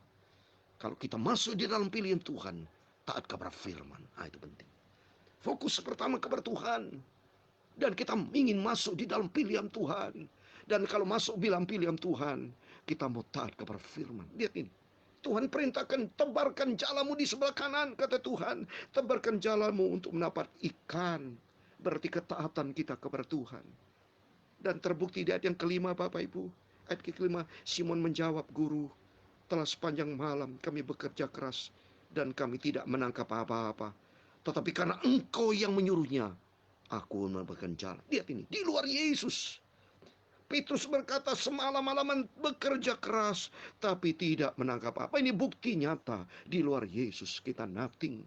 Kalau kita masuk di dalam pilihan Tuhan. Taat kepada firman. Itu penting. Fokus pertama kepada Tuhan. Dan kita ingin masuk di dalam pilihan Tuhan. Dan kalau masuk dalam pilihan Tuhan. Kita mau taat kepada firman. Lihat ini. Tuhan perintahkan, tebarkan jalamu di sebelah kanan, kata Tuhan. Tebarkan jalamu untuk mendapat ikan. Berarti ketaatan kita kepada Tuhan. Dan terbukti di ayat yang kelima, Bapak Ibu. Ayat kelima, Simon menjawab, Guru, telah sepanjang malam kami bekerja keras dan kami tidak menangkap apa-apa. Tetapi karena Engkau yang menyuruhnya, aku menebarkan jalan. Lihat ini, di luar Yesus. Petrus berkata, semalam-malaman bekerja keras, tapi tidak menangkap apa. Ini bukti nyata. Di luar Yesus kita nothing.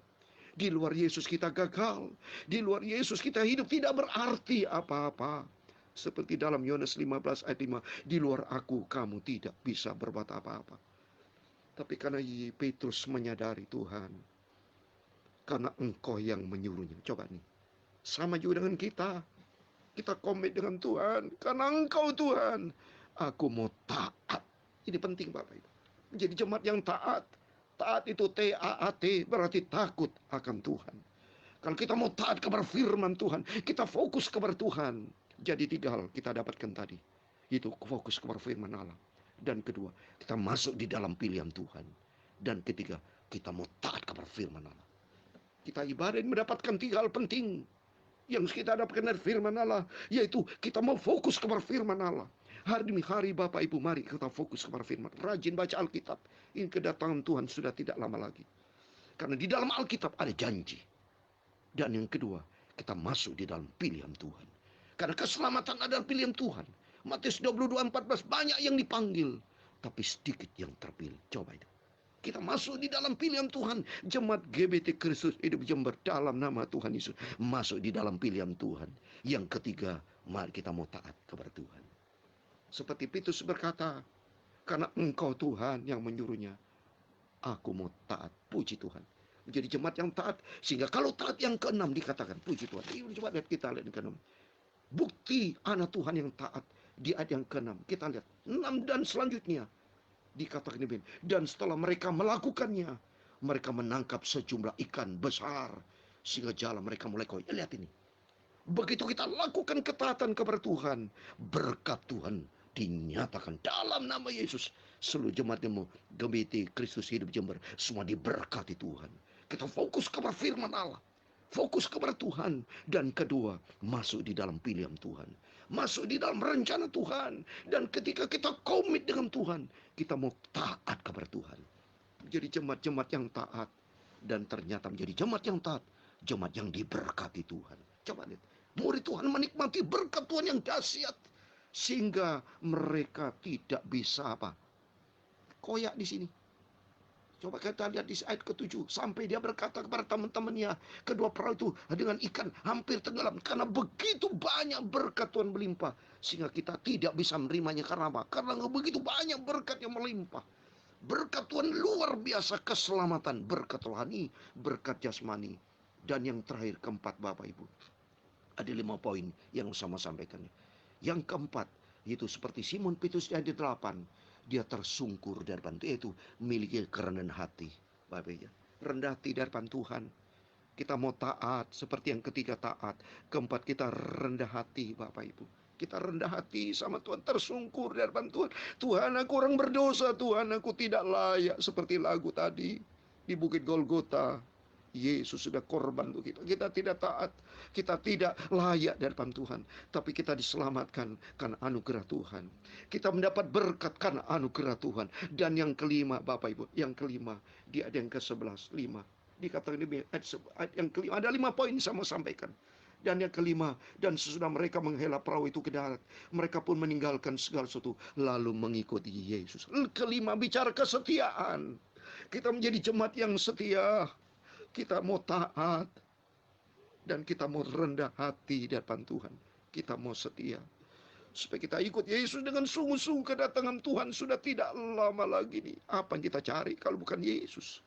Di luar Yesus kita gagal. Di luar Yesus kita hidup tidak berarti apa-apa. Seperti dalam Yohanes 15 ayat 5. Di luar aku kamu tidak bisa berbuat apa-apa. Tapi karena Petrus menyadari Tuhan. Karena Engkau yang menyuruhnya. Coba nih. Sama juga dengan kita. Kita komit dengan Tuhan. Karena Engkau Tuhan. Aku mau taat. Ini penting Bapak Ibu. Menjadi jemaat yang taat. Taat itu T-A-A-T. Berarti takut akan Tuhan. Kalau kita mau taat kepada firman Tuhan. Kita fokus kepada Tuhan. Jadi 3 hal kita dapatkan tadi. Itu fokus kepada firman Allah. Dan kedua, kita masuk di dalam pilihan Tuhan. Dan ketiga, kita mau taat kepada firman Allah. Kita ibadah mendapatkan 3 hal penting. Yang kita dapatkan dari firman Allah. Yaitu kita mau fokus kepada firman Allah. Hari demi hari Bapak Ibu, mari kita fokus kepada firman. Rajin baca Alkitab. Ini kedatangan Tuhan sudah tidak lama lagi. Karena di dalam Alkitab ada janji. Dan yang kedua, kita masuk di dalam pilihan Tuhan. Karena keselamatan adalah pilihan Tuhan. Matius 22:14, banyak yang dipanggil. Tapi sedikit yang terpilih. Coba itu. Kita masuk di dalam pilihan Tuhan. Jemaat GBT Kristus Hidup Jember dalam nama Tuhan Yesus. Masuk di dalam pilihan Tuhan. Yang ketiga, mari kita mau taat kepada Tuhan. Seperti Petrus berkata, karena Engkau Tuhan yang menyuruhnya, aku mau taat. Puji Tuhan. Menjadi jemaat yang taat. Sehingga kalau taat yang ke-6 dikatakan, puji Tuhan. Coba lihat, kita lihat yang ke-6. Bukti anak Tuhan yang taat. Di ayat yang ke-6. Kita lihat. 6 dan selanjutnya. Dikatakan demikian. Dan setelah mereka melakukannya, mereka menangkap sejumlah ikan besar. Sehingga jalan mereka mulai koyak. Lihat ini. Begitu kita lakukan ketaatan kepada Tuhan, berkat Tuhan dinyatakan dalam nama Yesus. Seluruh jemaat yang mau GBT Kristus Hidup Jember, semua diberkati Tuhan. Kita fokus kepada firman Allah. Fokus kepada Tuhan. Dan kedua, masuk di dalam pilihan Tuhan. Masuk di dalam rencana Tuhan. Dan ketika kita komit dengan Tuhan, kita mau taat kepada Tuhan. Menjadi jemaat-jemaat yang taat. Dan ternyata menjadi jemaat yang taat. Jemaat yang diberkati Tuhan. Coba lihat. Murid Tuhan menikmati berkat Tuhan yang dahsyat. Sehingga mereka tidak bisa apa? Koyak di sini. Coba kita lihat di ayat ke-7. Sampai dia berkata kepada teman-temannya. Kedua perahu itu dengan ikan hampir tenggelam. Karena begitu banyak berkat Tuhan melimpah. Sehingga kita tidak bisa menerimanya. Karena apa? Karena begitu banyak berkat yang melimpah. Berkat Tuhan luar biasa. Keselamatan. Berkat rohani. Berkat jasmani. Dan yang terakhir keempat Bapak Ibu. Ada 5 poin yang sama sampaikan. Yang keempat. Yaitu seperti Simon Petrus di ayat 8. Dia tersungkur di hadapan Tuhan, yaitu memiliki kerendahan hati. Bapak Ibu, rendah hati di hadapan Tuhan. Kita mau taat seperti yang ketiga taat. Keempat kita rendah hati Bapak Ibu. Kita rendah hati sama Tuhan, tersungkur di hadapan Tuhan. Tuhan, aku orang berdosa, Tuhan, aku tidak layak. Seperti lagu tadi di Bukit Golgota. Yesus sudah korban untuk kita. Kita tidak taat. Kita tidak layak di hadapan Tuhan. Tapi kita diselamatkan karena anugerah Tuhan. Kita mendapat berkat karena anugerah Tuhan. Dan yang kelima Bapak Ibu. Yang kelima. Di ayat yang ke-11. 5. Dikatakan di ayat yang kelima. Ada 5 poin saya mau sampaikan. Dan yang kelima. Dan sesudah mereka menghela perahu itu ke darat. Mereka pun meninggalkan segala sesuatu. Lalu mengikuti Yesus. Kelima bicara kesetiaan. Kita menjadi jemaat yang setia. Kita mau taat. Dan kita mau rendah hati di hadapan Tuhan. Kita mau setia. Supaya kita ikut Yesus dengan sungguh-sungguh. Kedatangan Tuhan sudah tidak lama lagi nih. Apa yang kita cari kalau bukan Yesus?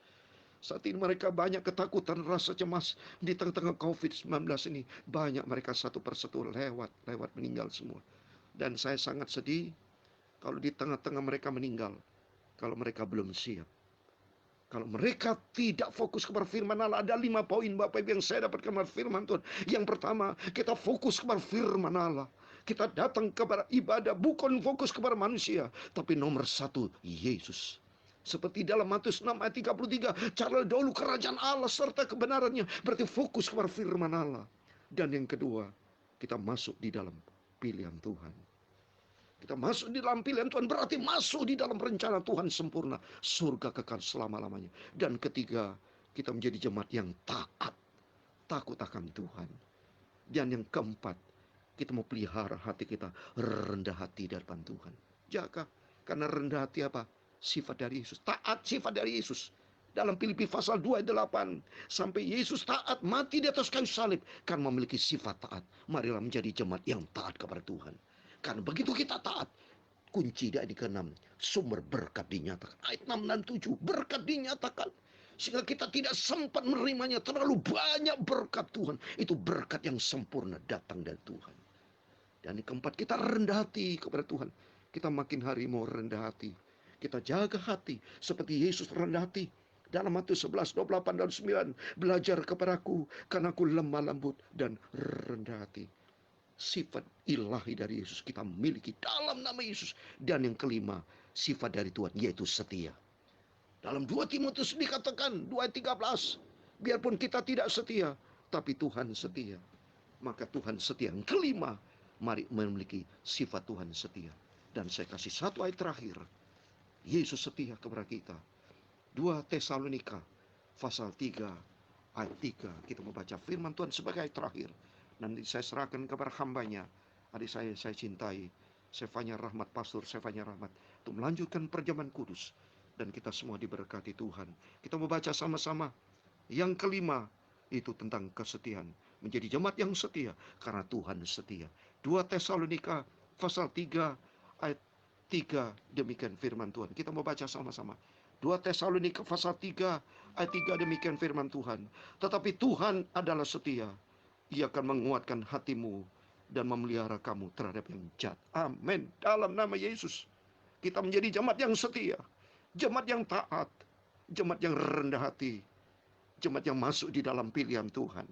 Saat ini mereka banyak ketakutan, rasa cemas. Di tengah-tengah COVID-19 ini. Banyak mereka satu persatu lewat meninggal semua. Dan saya sangat sedih. Kalau di tengah-tengah mereka meninggal. Kalau mereka belum siap. Kalau mereka tidak fokus kepada firman Allah. Ada 5 poin Bapak Ibu yang saya dapatkan dari firman Tuhan. Yang pertama, kita fokus kepada firman Allah. Kita datang kepada ibadah bukan fokus kepada manusia, tapi nomor satu Yesus. Seperti dalam Matius 6 ayat 33, carilah dahulu kerajaan Allah serta kebenarannya. Berarti fokus kepada firman Allah. Dan yang kedua, kita masuk di dalam pilihan Tuhan. Kita masuk di dalam pilihan Tuhan berarti masuk di dalam rencana Tuhan sempurna. Surga kekal selama-lamanya. Dan ketiga, kita menjadi jemaat yang taat. Takut akan Tuhan. Dan yang keempat, kita mau pelihara hati kita rendah hati di hadapan Tuhan. Jaga, karena rendah hati apa? Sifat dari Yesus. Taat sifat dari Yesus. Dalam Filipi pasal 2 ayat 8. Sampai Yesus taat mati di atas kayu salib. Kan memiliki sifat taat. Marilah menjadi jemaat yang taat kepada Tuhan. Karena begitu kita taat. Kunci di ayat ke-6. Sumber berkat dinyatakan. Ayat 6 dan 7. Berkat dinyatakan. Sehingga kita tidak sempat menerimanya. Terlalu banyak berkat Tuhan. Itu berkat yang sempurna datang dari Tuhan. Dan yang keempat, kita rendah hati kepada Tuhan. Kita makin hari mau rendah hati. Kita jaga hati seperti Yesus rendah hati. Dalam Matius 11, 28 dan 9. Belajar kepadaku karena aku lemah lembut dan rendah hati. Sifat ilahi dari Yesus kita miliki dalam nama Yesus. Dan yang kelima, sifat dari Tuhan yaitu setia. Dalam 2 Timotius dikatakan 2 ayat 13. Biarpun kita tidak setia, tapi Tuhan setia. Maka Tuhan setia. Yang kelima, mari memiliki sifat Tuhan setia. Dan saya kasih satu ayat terakhir. Yesus setia kepada kita. 2 Tesalonika pasal 3 ayat 3. Kita membaca firman Tuhan sebagai ayat terakhir. Nanti saya serahkan kepada hambanya. Adik saya cintai. Sefanya Rahmat, Pastor Sefanya Rahmat. Untuk melanjutkan perjamuan kudus. Dan kita semua diberkati Tuhan. Kita membaca sama-sama. Yang kelima, itu tentang kesetiaan. Menjadi jemaat yang setia. Karena Tuhan setia. 2 Tesalonika pasal 3 ayat 3. Demikian firman Tuhan. Kita mau baca sama-sama. 2 Tesalonika pasal 3 ayat 3. Demikian firman Tuhan. Tetapi Tuhan adalah setia. Ia akan menguatkan hatimu dan memelihara kamu terhadap yang jahat. Amin. Dalam nama Yesus. Kita menjadi jemaat yang setia. Jemaat yang taat. Jemaat yang rendah hati. Jemaat yang masuk di dalam pilihan Tuhan.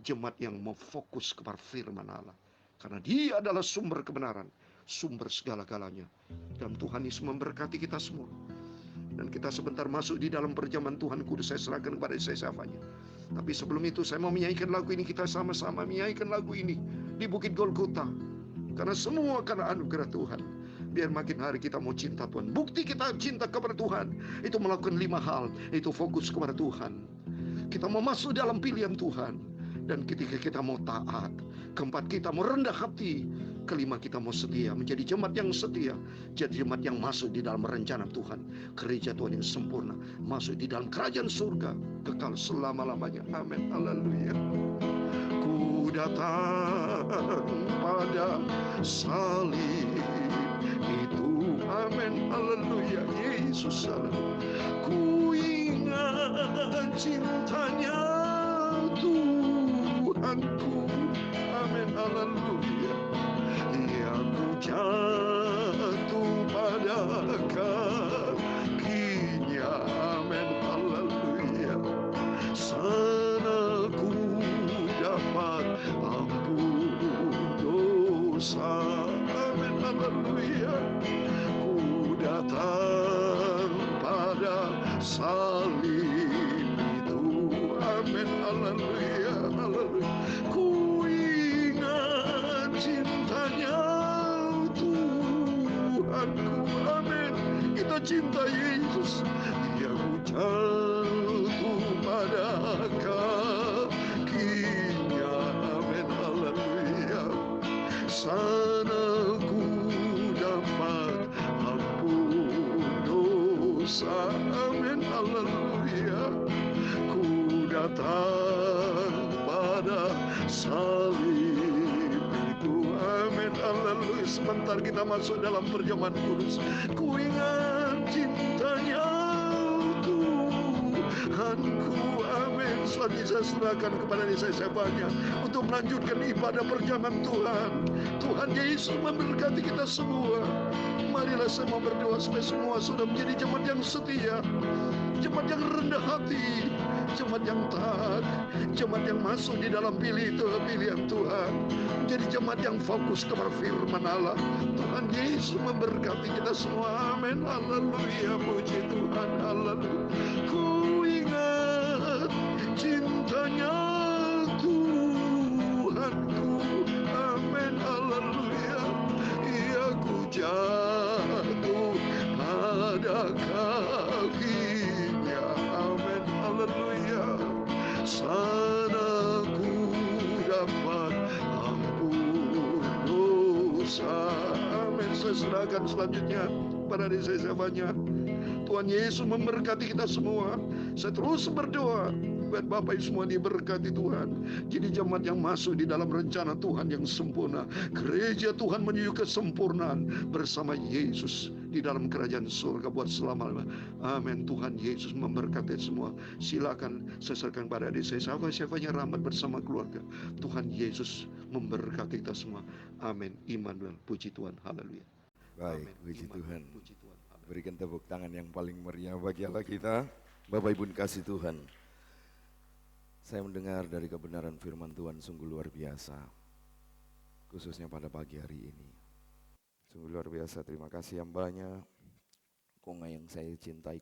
Jemaat yang mau fokus kepada firman Allah. Karena dia adalah sumber kebenaran. Sumber segala-galanya. Dan Tuhan Yesus memberkati kita semua. Dan kita sebentar masuk di dalam perjamuan Tuhan Kudus. Saya serahkan kepada saya siapanya. Tapi sebelum itu saya mau menyanyikan lagu ini. Kita sama-sama menyanyikan lagu ini. Di Bukit Golgota. Karena semua karena anugerah Tuhan. Biar makin hari kita mau cinta Tuhan. Bukti kita cinta kepada Tuhan. Itu melakukan 5 hal. Itu fokus kepada Tuhan. Kita mau masuk dalam pilihan Tuhan. Dan ketika kita mau taat. Keempat, kita mau rendah hati. Kelima, kita mau setia. Menjadi jemaat yang setia. Jadi jemaat yang masuk di dalam rencana Tuhan. Gereja Tuhan yang sempurna. Masuk di dalam kerajaan surga. Kekal selama-lamanya. Amin. Haleluya. Ku datang pada salib itu. Amin. Haleluya. Yesus. Ku ingat cintanya Tuhanku. Amin. Haleluya. Yang ku jatuh pada kakinya. Amin. Haleluya. Sana ku dapat ampun dosa. Amin. Haleluya. Ku datang pada salib itu. Amin. Haleluya. Haleluya. Ku ingat cintanya Tuhanku. Amin. Kita cinta Yesus. Dia jatuh pada kakinya. Amin. Haleluya. Sana ku dapat ampun dosa. Amin. Haleluya. Ku datang pada salib itu. Amin. Haleluya. Sebentar kita masuk dalam perjamuan kudus. Ku ingat cintanya Tuhanku. Amin. Selanjutnya saya serahkan kepada saya siapanya untuk melanjutkan ibadah perjamuan Tuhan. Tuhan Yesus memberkati kita semua. Marilah saya mau berdoa supaya semua sudah menjadi jemaat yang setia, jemaat yang rendah hati, jemaat yang taat, jemaat yang masuk di dalam pilihan Tuhan, menjadi jemaat yang fokus kepada firman Allah. Tuhan Yesus memberkati kita semua. Amin. Haleluya, puji Tuhan. Haleluya. Ku ingat cintanya Tuhanku. Amin. Haleluya. Ia ku jatuh pada kakinya. Amin. Haleluya. Sana ku dapat ampun dosa. Amin. Saya serahkan selanjutnya pada diri saya banyak. Tuhan Yesus memberkati kita semua. Saya terus berdoa buat Bapak Ibu semua diberkati Tuhan. Jadi jemaat yang masuk di dalam rencana Tuhan yang sempurna. Gereja Tuhan menuju kesempurnaan bersama Yesus di dalam kerajaan surga buat selama-lamanya. Amin. Tuhan Yesus memberkati semua. Silakan saya serahkan pada adik saya. Siapa-siapanya rahmat bersama keluarga. Tuhan Yesus memberkati kita semua. Amin. Immanuel. Puji Tuhan. Haleluya. Baik, Amin. puji Immanuel. Tuhan. Puji Tuhan. Haleluya. Berikan tepuk tangan yang paling meriah bagi Allah kita. Bapak Ibu kasih Tuhan. Saya mendengar dari kebenaran firman Tuhan sungguh luar biasa. Khususnya pada pagi hari ini. Sungguh luar biasa, terima kasih yang banyak. Konga yang saya cintai,